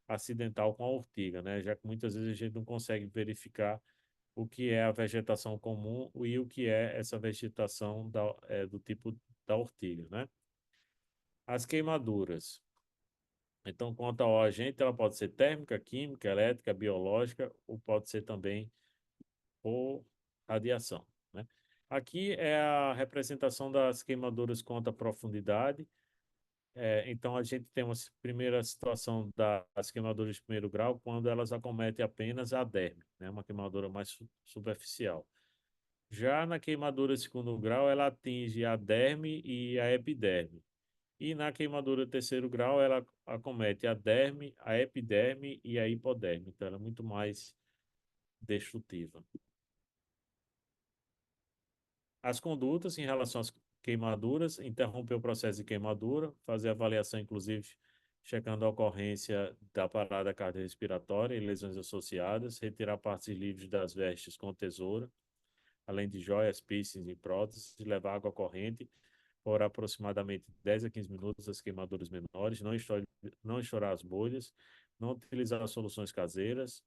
acidental com a ortiga, né? Já que muitas vezes a gente não consegue verificar o que é a vegetação comum e o que é essa vegetação do tipo da ortiga, né? As queimaduras. Então, quanto ao agente, ela pode ser térmica, química, elétrica, biológica, ou pode ser também por radiação, né? Aqui é a representação das queimaduras quanto à profundidade. Então, a gente tem uma primeira situação das queimaduras de primeiro grau, quando elas acometem apenas a derme, né? Uma queimadura mais superficial. Já na queimadura de segundo grau, ela atinge a derme e a epiderme. E na queimadura de terceiro grau, ela acomete a derme, a epiderme e a hipoderme. Então, ela é muito mais destrutiva. As condutas em relação às queimaduras, interromper o processo de queimadura, fazer avaliação, inclusive, checando a ocorrência da parada cardiorrespiratória e lesões associadas, retirar partes livres das vestes com tesoura, além de joias, piercings e próteses, levar água corrente por aproximadamente 10 a 15 minutos as queimaduras menores, não estourar as bolhas, não utilizar soluções caseiras,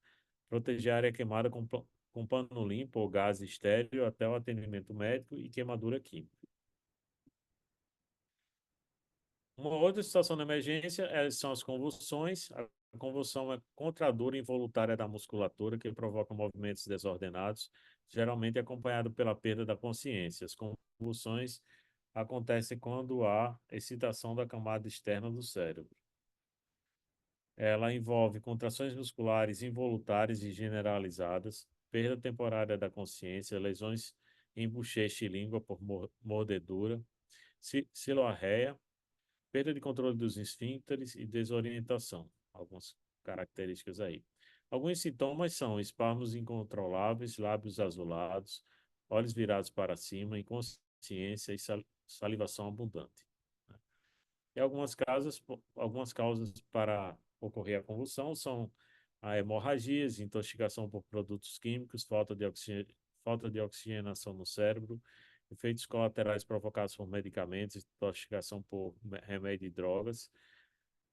proteger a área queimada com pano limpo ou gás estéreo até o atendimento médico e queimadura química. Uma outra situação de emergência são as convulsões. A convulsão é contradura involuntária da musculatura que provoca movimentos desordenados, geralmente acompanhado pela perda da consciência. As convulsões acontecem quando há excitação da camada externa do cérebro. Ela envolve contrações musculares involuntárias e generalizadas, perda temporária da consciência, lesões em bochecha e língua por mordedura, ciloarreia, perda de controle dos esfíncteres e desorientação. Algumas características aí. Alguns sintomas são espasmos incontroláveis, lábios azulados, olhos virados para cima, inconsciência e salivação abundante. E algumas causas para ocorrer a convulsão são a hemorragias, intoxicação por produtos químicos, falta de oxigenação no cérebro, efeitos colaterais provocados por medicamentos, intoxicação por remédio e drogas,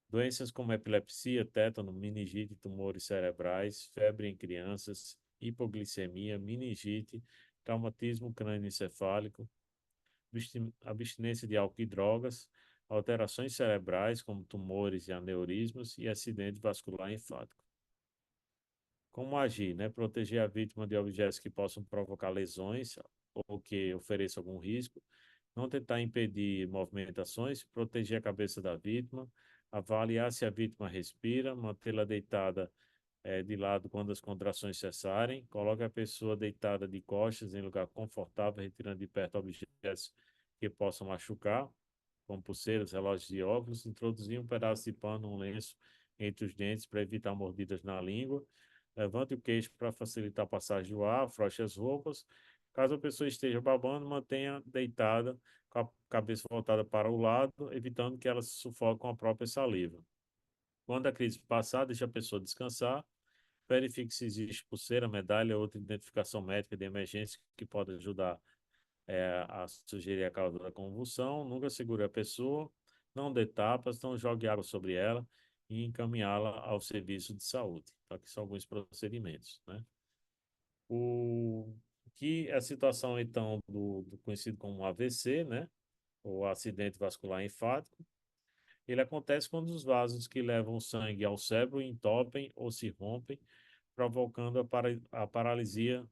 doenças como epilepsia, tétano, meningite, tumores cerebrais, febre em crianças, hipoglicemia, meningite, traumatismo crânioencefálico, abstinência de álcool e drogas, alterações cerebrais, como tumores e aneurismas, e acidente vascular enfático. Como agir, né? Proteger a vítima de objetos que possam provocar lesões ou que ofereçam algum risco, não tentar impedir movimentações, proteger a cabeça da vítima, avaliar se a vítima respira, mantê-la deitada de lado quando as contrações cessarem, coloque a pessoa deitada de costas em lugar confortável, retirando de perto objetos que possam machucar, como pulseiras, relógios e óculos, introduzir um pedaço de pano, um lenço entre os dentes para evitar mordidas na língua, levante o queixo para facilitar a passagem do ar, afrouxe as roupas. Caso a pessoa esteja babando, mantenha deitada com a cabeça voltada para o lado, evitando que ela se sufoque com a própria saliva. Quando a crise passar, deixe a pessoa descansar. Verifique se existe pulseira, medalha ou outra identificação médica de emergência que pode ajudar a sugerir a causa da convulsão. Nunca segure a pessoa, não dê tapas, não jogue água sobre ela e encaminhá-la ao serviço de saúde. Então, aqui são alguns procedimentos, né? O que é a situação, então, do conhecido como AVC, né? Ou acidente vascular enfático. Ele acontece quando os vasos que levam o sangue ao cérebro entopem ou se rompem, provocando a paralisia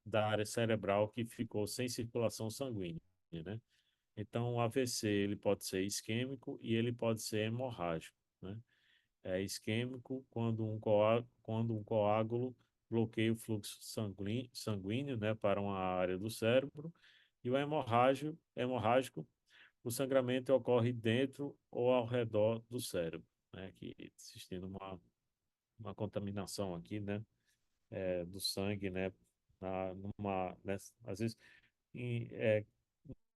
da área cerebral que ficou sem circulação sanguínea, né? Então, o AVC ele pode ser isquêmico e ele pode ser hemorrágico, né? É isquêmico quando um coágulo bloqueia o fluxo sanguíneo, né, para uma área do cérebro, e o hemorrágico, o sangramento ocorre dentro ou ao redor do cérebro, né, que existindo uma contaminação aqui, né, do sangue, né, às vezes, em, é,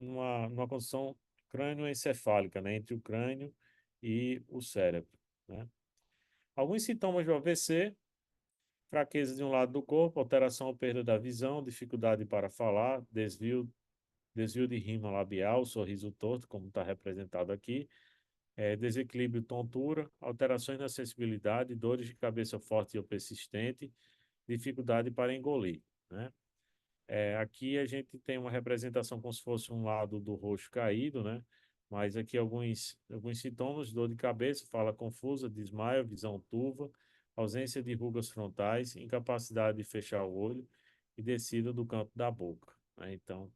numa condição crânioencefálica, né, entre o crânio e o cérebro, né. Alguns sintomas do AVC: fraqueza de um lado do corpo, alteração ou perda da visão, dificuldade para falar, desvio de rima labial, sorriso torto, como está representado aqui, desequilíbrio, tontura, alterações na sensibilidade, dores de cabeça forte ou persistente, dificuldade para engolir, né? Aqui a gente tem uma representação como se fosse um lado do rosto caído, né? Mas aqui alguns sintomas: dor de cabeça, fala confusa, desmaio, visão turva, ausência de rugas frontais, incapacidade de fechar o olho e descida do canto da boca, né? Então,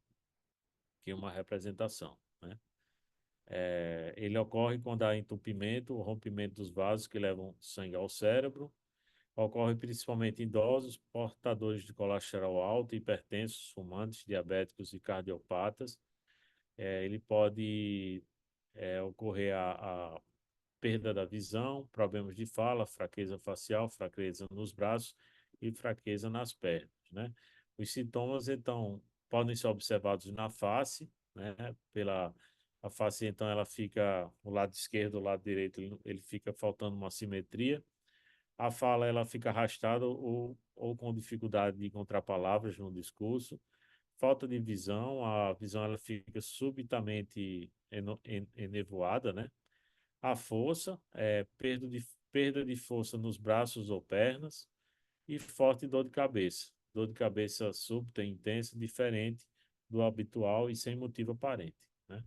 aqui uma representação, né? Ele ocorre quando há entupimento ou rompimento dos vasos que levam sangue ao cérebro. Ocorre principalmente em idosos, portadores de colesterol alto, hipertensos, fumantes, diabéticos e cardiopatas. Ele pode ocorrer a perda da visão, problemas de fala, fraqueza facial, fraqueza nos braços e fraqueza nas pernas, né? Os sintomas, então, podem ser observados na face, né? A face, então, ela fica, o lado esquerdo, o lado direito, ele fica faltando uma simetria. A fala, ela fica arrastada ou com dificuldade de encontrar palavras no discurso. Falta de visão, a visão ela fica subitamente enevoada, né? A força, perda de força nos braços ou pernas, e forte dor de cabeça. Dor de cabeça súbita, intensa, diferente do habitual e sem motivo aparente, né?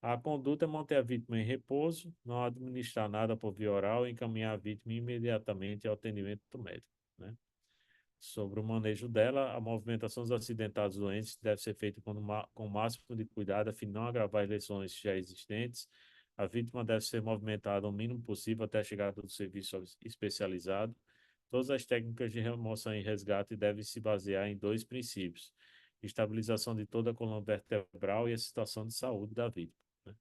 A conduta é manter a vítima em repouso, não administrar nada por via oral e encaminhar a vítima imediatamente ao atendimento médico, né? Sobre o manejo dela, a movimentação dos acidentados doentes deve ser feita com o máximo de cuidado, a fim de não agravar as lesões já existentes. A vítima deve ser movimentada o mínimo possível até a chegada do serviço especializado. Todas as técnicas de remoção e resgate devem se basear em dois princípios: estabilização de toda a coluna vertebral e a situação de saúde da vítima, né?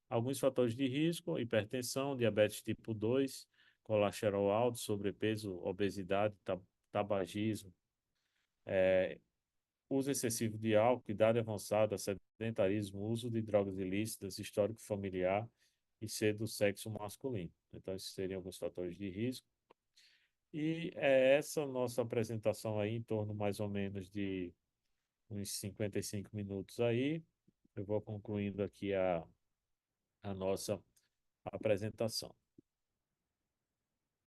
Alguns fatores de risco: hipertensão, diabetes tipo 2, colesterol alto, sobrepeso, obesidade, tabagismo, uso excessivo de álcool, idade avançada, sedentarismo, uso de drogas ilícitas, histórico familiar e ser do sexo masculino. Então, esses seriam alguns fatores de risco. E é essa nossa apresentação aí, em torno mais ou menos de uns 55 minutos aí. Eu vou concluindo aqui a nossa apresentação.